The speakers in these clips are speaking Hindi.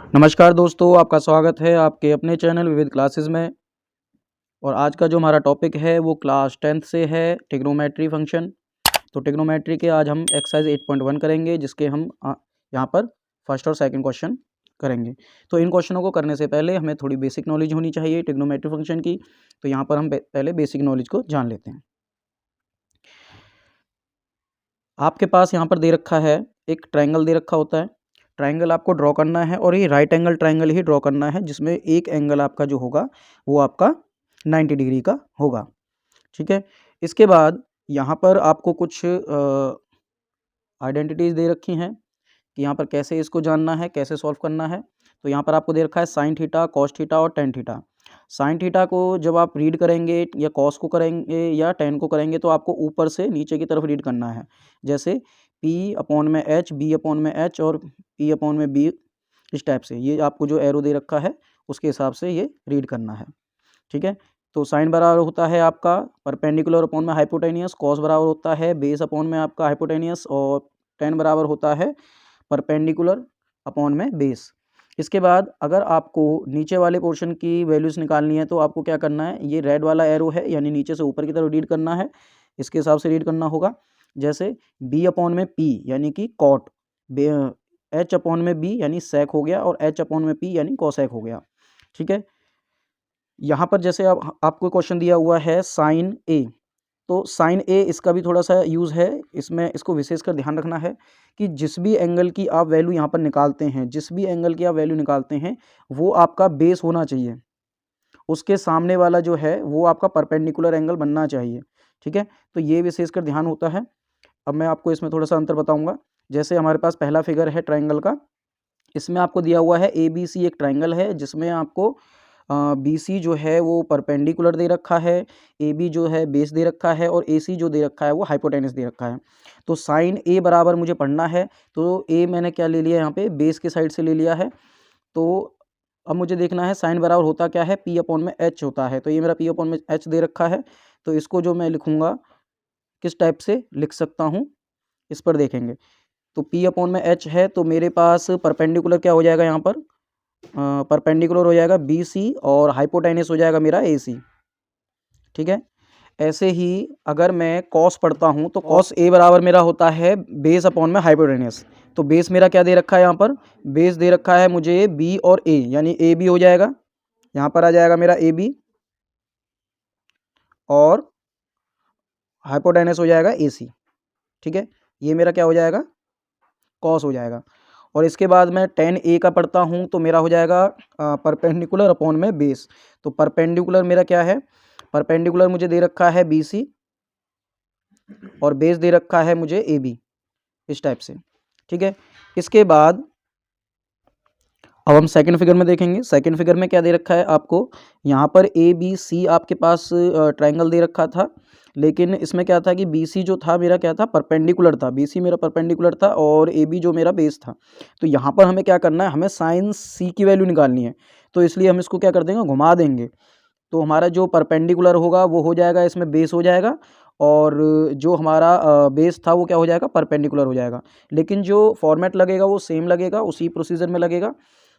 नमस्कार दोस्तों, आपका स्वागत है आपके अपने चैनल विविध क्लासेस में। और आज का जो हमारा टॉपिक है वो क्लास 10th से है ट्रिग्नोमेट्री फंक्शन। तो ट्रिग्नोमेट्री के आज हम एक्सरसाइज 8.1 करेंगे, जिसके हम यहाँ पर फर्स्ट और सेकंड क्वेश्चन करेंगे। तो इन क्वेश्चनों को करने से पहले हमें थोड़ी बेसिक नॉलेज होनी चाहिए ट्रिग्नोमेट्री फंक्शन की। तो यहाँ पर हम पहले बेसिक नॉलेज को जान लेते हैं। आपके पास यहाँ पर दे रखा है, एक ट्रायंगल दे रखा होता है। ट्रायंगल आपको ड्रॉ करना है और ये राइट एंगल ट्रायंगल ही ड्रॉ करना है, जिसमें एक एंगल आपका जो होगा वो आपका 90 डिग्री का होगा। ठीक है। इसके बाद यहाँ पर आपको कुछ आइडेंटिटीज़ दे रखी हैं कि यहाँ पर कैसे इसको जानना है, कैसे सॉल्व करना है। तो यहाँ पर आपको दे रखा है साइन थीटा, कॉस थीटा और टेन थीटा। साइन थीटा को जब आप रीड करेंगे या कॉस को करेंगे या टेन को करेंगे तो आपको ऊपर से नीचे की तरफ रीड करना है। जैसे पी अपॉन में एच, बी अपॉन में एच और पी अपॉन में बी, इस टाइप से ये आपको जो एरो दे रखा है उसके हिसाब से ये रीड करना है। ठीक है। तो साइन बराबर होता है आपका परपेंडिकुलर अपॉन में हाइपोटेनियस, कॉस बराबर होता है बेस अपॉन में आपका हाइपोटेनियस और टेन बराबर होता है परपेंडिकुलर अपॉन में बेस। इसके बाद अगर आपको नीचे वाले पोर्शन की वैल्यूज़ निकालनी है तो आपको क्या करना है, ये रेड वाला एरो है यानी नीचे से ऊपर की तरफ रीड करना है, इसके हिसाब से रीड करना होगा। जैसे बी अपॉन में पी यानी कि कॉट, एच अपॉन में बी यानी सेक हो गया और एच अपॉन में पी यानी कॉसेक हो गया। ठीक है। यहाँ पर जैसे आपको क्वेश्चन दिया हुआ है साइन ए, तो साइन ए इसका भी थोड़ा सा यूज़ है इसमें, इसको विशेषकर ध्यान रखना है कि जिस भी एंगल की आप वैल्यू यहाँ पर निकालते हैं, जिस भी एंगल की आप वैल्यू निकालते हैं वो आपका बेस होना चाहिए, उसके सामने वाला जो है वो आपका परपेंडिकुलर एंगल बनना चाहिए। ठीक है। तो ये विशेषकर ध्यान होता है। अब मैं आपको इसमें थोड़ा सा अंतर बताऊँगा। जैसे हमारे पास पहला फिगर है ट्राइंगल का, इसमें आपको दिया हुआ है ए बी सी, एक ट्राइंगल है जिसमें आपको बी सी जो है वो परपेंडिकुलर दे रखा है, ए बी जो है बेस दे रखा है और ए सी जो दे रखा है वो हाइपोटेनस दे रखा है। तो साइन ए बराबर मुझे पढ़ना है, तो ए मैंने क्या ले लिया यहाँ पे, बेस के साइड से ले लिया है। तो अब मुझे देखना है साइन बराबर होता क्या है, पी अपॉन में एच होता है। तो ये मेरा पी अपॉन में एच दे रखा है, तो इसको जो मैं लिखूँगा किस टाइप से लिख सकता हूँ इस पर देखेंगे। तो पी अपॉन में एच है तो मेरे पास परपेंडिकुलर क्या हो जाएगा यहाँ पर, परपेंडिकुलर हो जाएगा बी सी और हाइपोटेनस हो जाएगा मेरा ए सी। ठीक है। ऐसे ही अगर मैं कॉस पढ़ता हूँ तो कॉस ए बराबर मेरा होता है बेस अपॉन में हाइपोटेनस। तो बेस मेरा क्या दे रखा है यहाँ पर, बेस दे रखा है मुझे बी और ए यानी ए बी हो जाएगा, यहाँ पर आ जाएगा मेरा ए बी और हाइपोटेनस हो जाएगा ए सी। ठीक है। ये मेरा क्या हो जाएगा, कॉस हो जाएगा। और इसके बाद मैं टेन ए का पढ़ता हूँ तो मेरा हो जाएगा परपेंडिकुलर अपॉन में बेस। तो परपेंडिकुलर मेरा क्या है, परपेंडिकुलर मुझे दे रखा है बी सी और बेस दे रखा है मुझे ए बी, इस टाइप से। ठीक है। इसके बाद अब हम सेकंड फिगर में देखेंगे। सेकंड फिगर में क्या दे रखा है आपको, यहाँ पर ए बी सी आपके पास ट्रायंगल दे रखा था, लेकिन इसमें क्या था कि बी सी जो था मेरा क्या था, परपेंडिकुलर था, बी सी मेरा परपेंडिकुलर था और ए बी जो मेरा बेस था। तो यहाँ पर हमें क्या करना है, हमें साइन सी की वैल्यू निकालनी है। तो इसलिए हम इसको क्या कर देंगे, घुमा देंगे। तो हमारा जो परपेंडिकुलर होगा वो हो जाएगा इसमें बेस हो जाएगा और जो हमारा बेस था वो क्या हो जाएगा, परपेंडिकुलर हो जाएगा। लेकिन जो फॉर्मेट लगेगा वो सेम लगेगा, उसी प्रोसीजर में लगेगा।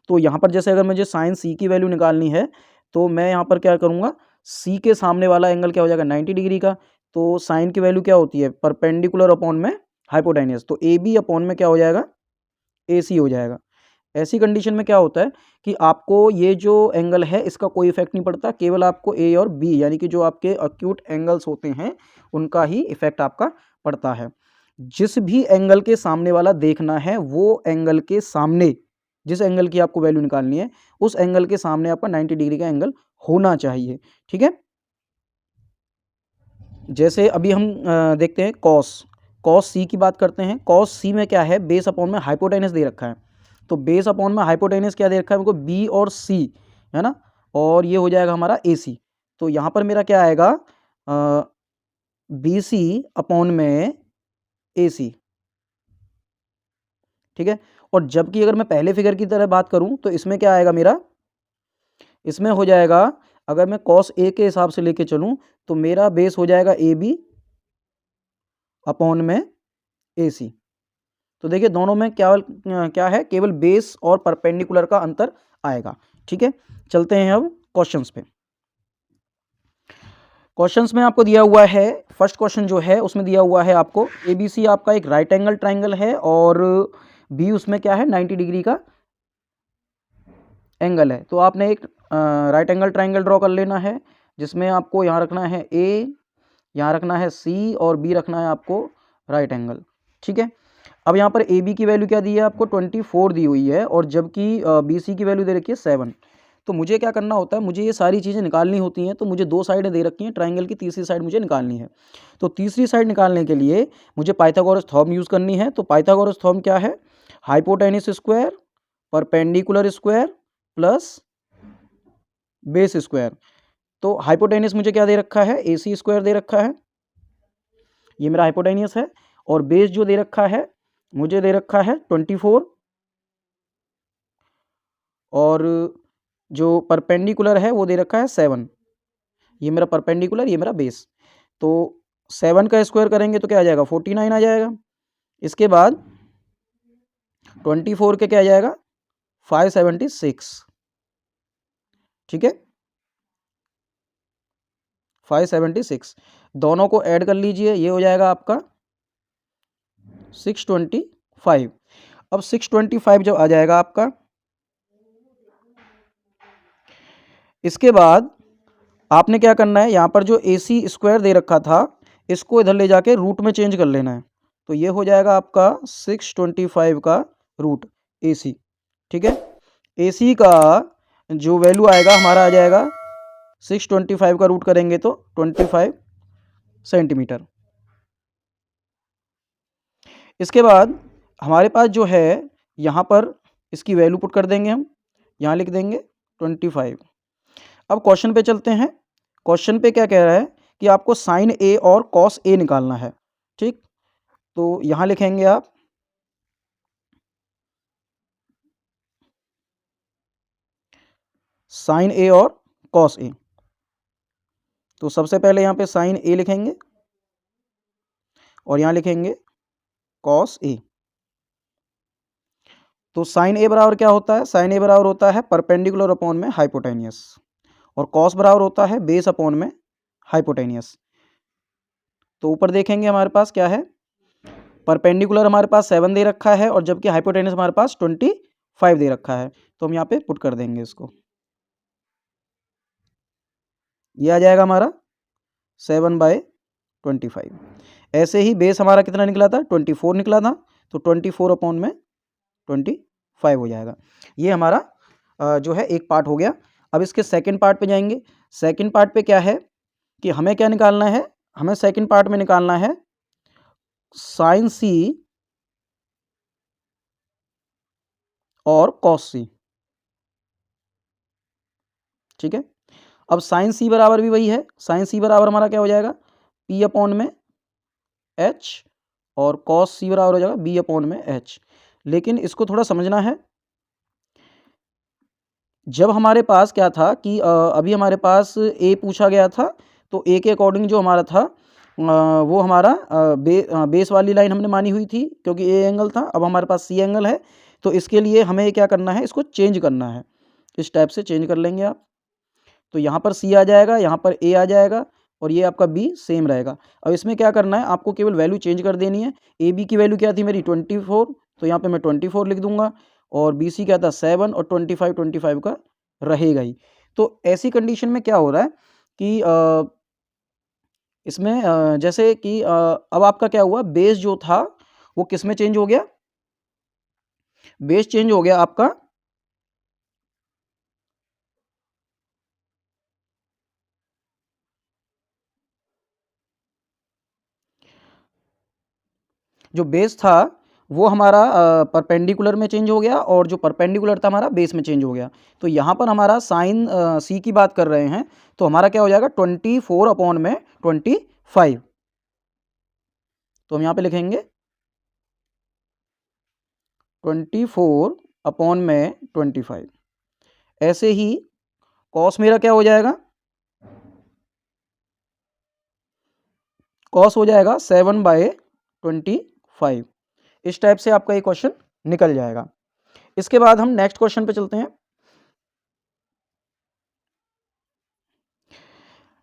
तो यहाँ पर जैसे अगर मुझे साइन सी की वैल्यू निकालनी है तो मैं यहाँ पर क्या करूँगा, सी के सामने वाला एंगल क्या हो जाएगा 90 डिग्री का। तो साइन की वैल्यू क्या होती है, परपेंडिकुलर अपॉन में हाइपोटेनियस। तो ए बी अपॉन में क्या हो जाएगा, ए सी हो जाएगा। ऐसी कंडीशन में क्या होता है कि आपको ये जो एंगल है इसका कोई इफेक्ट नहीं पड़ता, केवल आपको ए और बी यानी कि जो आपके अक्यूट एंगल्स होते हैं उनका ही इफेक्ट आपका पड़ता है। जिस भी एंगल के सामने वाला देखना है वो एंगल के सामने, जिस एंगल की आपको वैल्यू निकालनी है उस एंगल के सामने आपका 90 डिग्री का एंगल होना चाहिए। ठीक है। जैसे अभी हम देखते हैं कॉस, कॉस सी की बात करते हैं। कॉस सी में क्या है, बेस अपॉन में हाइपोटेनस दे रखा है। तो बेस अपॉन में हाइपोटेनस क्या दे रखा है हमको, बी और सी, है ना, और ये हो जाएगा हमारा ए सी। तो यहाँ पर मेरा क्या आएगा, बी सी अपॉन में ए सी। ठीक है। और जबकि अगर मैं पहले फिगर की तरह बात करूँ तो इसमें क्या आएगा मेरा, इसमें हो जाएगा अगर मैं कॉस ए के हिसाब से लेके चलूँ तो मेरा बेस हो जाएगा ए बी अपॉन में ए सी। तो देखिए दोनों में क्या है, केवल बेस और परपेंडिकुलर का अंतर आएगा। ठीक है, चलते हैं अब क्वेश्चंस पे। क्वेश्चंस में आपको दिया हुआ है, फर्स्ट क्वेश्चन जो है उसमें दिया हुआ है आपको ABC आपका एक राइट एंगल ट्राइंगल है और B उसमें क्या है 90 डिग्री का एंगल है। तो आपने एक राइट एंगल ट्राइंगल ड्रॉ कर लेना है, जिसमें आपको यहाँ रखना है A, यहाँ रखना है C और B रखना है आपको राइट एंगल। ठीक है, अब यहाँ पर AB की वैल्यू क्या दी है आपको 24 दी हुई है और जबकि BC की वैल्यू दे रखी है 7। तो मुझे क्या करना होता है, मुझे ये सारी चीज़ें निकालनी होती हैं। तो मुझे दो साइडें दे रखी हैं ट्राइंगल की, तीसरी साइड मुझे निकालनी है। तो तीसरी साइड निकालने के लिए मुझे पाइथागोरस थ्योरम यूज़ करनी है। तो पाइथागोरस थ्योरम क्या है, hypotenuse square perpendicular square plus base square. तो हाइपोटेन्यूस मुझे क्या दे रखा है, AC स्क्वायर दे रखा है, ये मेरा हाइपोटेन्यूस है। और बेस जो दे रखा है मुझे दे रखा है 24 और जो परपेंडिकुलर है वो दे रखा है 7। ये मेरा परपेंडिकुलर, ये मेरा बेस। तो 7 का स्क्वायर करेंगे तो क्या आ जाएगा 49 आ जाएगा। इसके बाद 24 के क्या आ जाएगा 576। ठीक है, 576 दोनों को ऐड कर लीजिए, ये हो जाएगा आपका 625। अब 625 जब आ जाएगा आपका, इसके बाद आपने क्या करना है, यहाँ पर जो AC स्क्वायर दे रखा था इसको इधर ले जाके रूट में चेंज कर लेना है। तो ये हो जाएगा आपका 625 का रूट AC। ठीक है, AC का जो वैल्यू आएगा हमारा आ जाएगा 625 का रूट करेंगे तो 25 सेंटीमीटर। इसके बाद हमारे पास जो है यहाँ पर इसकी वैल्यू पुट कर देंगे हम, यहाँ लिख देंगे 25। अब क्वेश्चन पे चलते हैं। क्वेश्चन पे क्या कह रहा है कि आपको साइन A और कॉस A निकालना है। ठीक, तो यहाँ लिखेंगे आप साइन A और कॉस A। तो सबसे पहले यहाँ पे साइन A लिखेंगे और यहाँ लिखेंगे कॉस A। तो साइन A बराबर क्या होता है, साइन A बराबर होता है परपेंडिकुलर अपॉन में हाइपोटेनियस, और कॉस बराबर होता है बेस अपॉन में हाइपोटेनियस। तो ऊपर देखेंगे हमारे पास क्या है, परपेंडिकुलर हमारे पास 7 दे रखा है और जबकि हाइपोटेनियस हमारे पास 25 दे रखा है। तो हम यहाँ पे पुट कर देंगे इसको, ये आ जाएगा हमारा 7/25। ऐसे ही बेस हमारा कितना निकला था 24 निकला था, तो 24 अपॉन में 25 हो जाएगा। ये हमारा जो है एक पार्ट हो गया। अब इसके सेकंड पार्ट पे जाएंगे। सेकंड पार्ट पे क्या है कि हमें क्या निकालना है, हमें सेकंड पार्ट में निकालना है साइन C और कॉस C। ठीक है, अब साइन C बराबर भी वही है, साइन C बराबर हमारा क्या हो जाएगा P अपॉन में H और कॉस C बराबर हो जाएगा B अपॉन में H। लेकिन इसको थोड़ा समझना है, जब हमारे पास क्या था कि अभी हमारे पास A पूछा गया था, तो A के अकॉर्डिंग जो हमारा था वो हमारा बेस वाली लाइन हमने मानी हुई थी क्योंकि A एंगल था। अब हमारे पास C एंगल है, तो इसके लिए हमें क्या करना है, इसको चेंज करना है। इस टाइप से चेंज कर लेंगे आप। तो यहाँ पर C आ जाएगा, यहाँ पर A आ जाएगा और ये आपका B सेम रहेगा। अब इसमें क्या करना है, आपको केवल वैल्यू चेंज कर देनी है। AB की वैल्यू क्या थी मेरी 24, तो यहाँ पे मैं 24 लिख दूंगा और BC क्या था 7 और 25 का रहेगा ही। तो ऐसी कंडीशन में क्या हो रहा है कि इसमें जैसे कि अब आपका क्या हुआ, बेस जो था वो किस में चेंज हो गया, बेस चेंज हो गया आपका जो बेस था वो हमारा परपेंडिकुलर में चेंज हो गया और जो परपेंडिकुलर था हमारा बेस में चेंज हो गया। तो यहाँ पर हमारा साइन C की बात कर रहे हैं, तो हमारा क्या हो जाएगा 24 अपॉन में 25। तो हम यहाँ पे लिखेंगे 24 अपॉन में 25। ऐसे ही कॉस मेरा क्या हो जाएगा, कॉस हो जाएगा 7/25। इस टाइप से आपका ये क्वेश्चन निकल जाएगा। इसके बाद हम नेक्स्ट क्वेश्चन पे चलते हैं।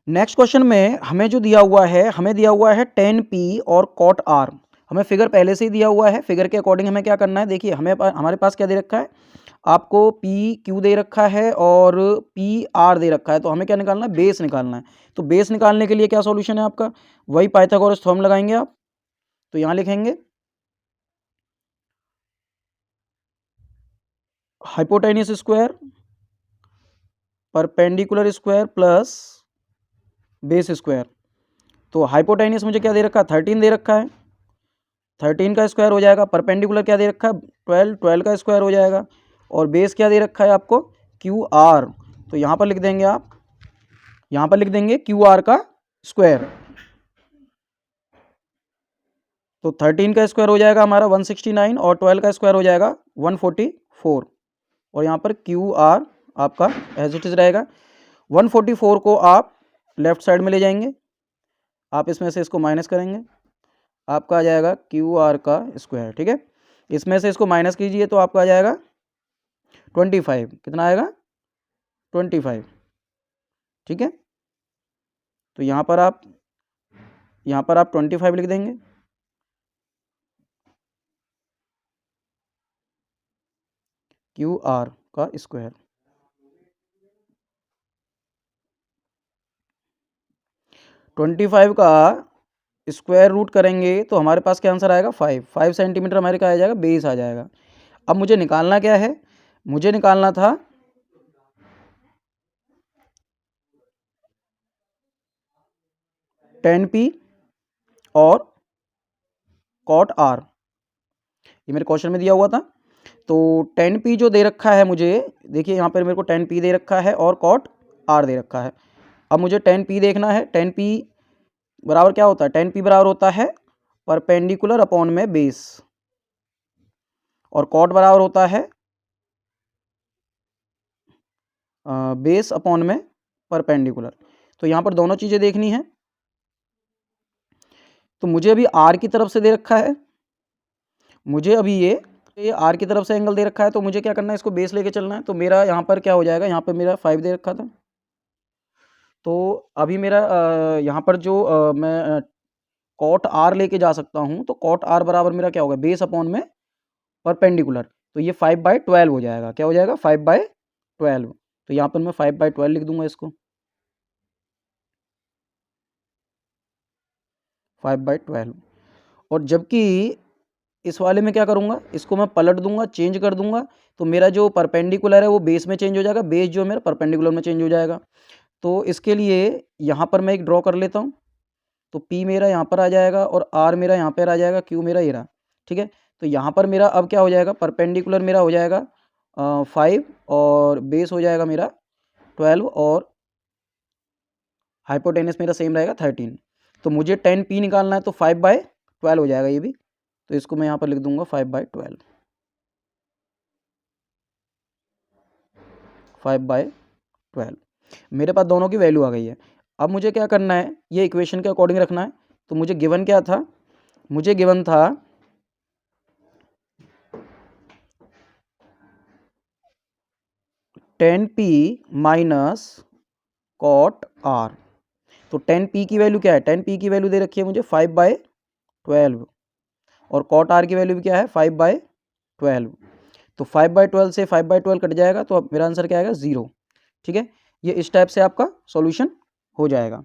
नेक्स्ट क्वेश्चन में हमें जो दिया हुआ है, हमें दिया हुआ है tan p और cot r। हमें फिगर पहले से ही दिया हुआ है, फिगर के अकॉर्डिंग हमें क्या करना है, देखिए हमारे पास क्या दे रखा है, आपको p q दे रखा है और p r दे रखा है। तो हमें क्या निकालना है, बेस निकालना है। तो बेस निकालने के लिए क्या सॉल्यूशन है आपका, वही पाइथागोरस थ्योरम लगाएंगे आप। तो यहाँ लिखेंगे hypotenuse square perpendicular square plus base square. तो हाइपोटेन्यूस मुझे क्या दे रखा है, 13 दे रखा है, 13 का स्क्वायर हो जाएगा। परपेंडिकुलर क्या दे रखा है, 12 का स्क्वायर हो जाएगा। और बेस क्या दे रखा है आपको, क्यू आर। तो यहाँ पर लिख देंगे आप, यहाँ पर लिख देंगे क्यू आर का स्क्वायर। तो 13 का स्क्वायर हो जाएगा हमारा 169 और 12 का स्क्वायर हो जाएगा 144। और यहाँ पर क्यू आर आपका एज इट इज रहेगा। 144 को आप लेफ्ट साइड में ले जाएंगे, आप इसमें से इसको माइनस करेंगे, आपका आ जाएगा क्यू आर का स्क्वायर। ठीक है, इसमें से इसको माइनस कीजिए तो आपका आ जाएगा 25। कितना आएगा, 25। ठीक है, तो यहाँ पर आप 25 लिख देंगे। क्यू आर का स्क्वायर। ट्वेंटी फाइव का स्क्वायर रूट करेंगे तो हमारे पास क्या आंसर आएगा, 5 सेंटीमीटर हमारे का आ जाएगा, बेस आ जाएगा। अब मुझे निकालना क्या है, मुझे निकालना था tan p और cot r। ये मेरे क्वेश्चन में दिया हुआ था। तो tan p जो दे रखा है मुझे, देखिए यहाँ पर मेरे को tan p दे रखा है और cot r दे रखा है। अब मुझे tan p देखना है। tan p बराबर क्या होता है, tan p बराबर होता है परपेंडिकुलर अपॉन में बेस, और cot बराबर होता है बेस अपॉन में परपेंडिकुलर। तो यहाँ पर दोनों चीज़ें देखनी है। तो मुझे अभी आर की तरफ से दे रखा है, मुझे अभी ये आर की तरफ से एंगल दे रखा है। तो मुझे क्या करना है, इसको बेस लेके चलना है। तो मेरा यहाँ पर क्या हो जाएगा, यहाँ पर मेरा 5 दे रखा था। तो अभी मेरा यहाँ पर जो मैं कॉट आर लेके जा सकता हूँ। तो कॉट आर बराबर मेरा क्या होगा, बेस अपॉन में परपेंडिकुलर। तो ये 5/12 हो जाएगा। क्या हो जाएगा, 5/12। तो यहाँ पर मैं 5/12 लिख दूंगा इसको, 5/12। और जबकि इस वाले में क्या करूँगा, इसको मैं पलट दूंगा, चेंज कर दूंगा। तो मेरा जो परपेंडिकुलर है वो बेस में चेंज हो जाएगा, बेस जो है मेरा परपेंडिकुलर में चेंज हो जाएगा। तो इसके लिए यहाँ पर मैं एक ड्रॉ कर लेता हूँ। तो P मेरा यहाँ पर आ जाएगा और R मेरा यहाँ पर आ जाएगा, Q मेरा ये रहा। ठीक है, तो यहाँ पर मेरा अब क्या हो जाएगा, परपेंडिकुलर मेरा हो जाएगा 5 और बेस हो जाएगा मेरा 12 और हाइपोटेनस मेरा सेम रहेगा 13। तो मुझे tan P निकालना है, तो 5/12 हो जाएगा ये भी। तो इसको मैं यहाँ पर लिख दूंगा 5/12, 5/12। मेरे पास दोनों की वैल्यू आ गई है। अब मुझे क्या करना है, ये इक्वेशन के अकॉर्डिंग रखना है। तो मुझे गिवन क्या था, मुझे गिवन था tan p minus cot r। तो tan p की वैल्यू क्या है, tan p की वैल्यू दे रखी है मुझे 5/12 और cot r की वैल्यू भी क्या है, 5/12। तो 5/12 से 5/12 कट जाएगा, तो अब मेरा आंसर क्या आएगा, 0। ठीक है, ये इस टाइप से आपका सॉल्यूशन हो जाएगा।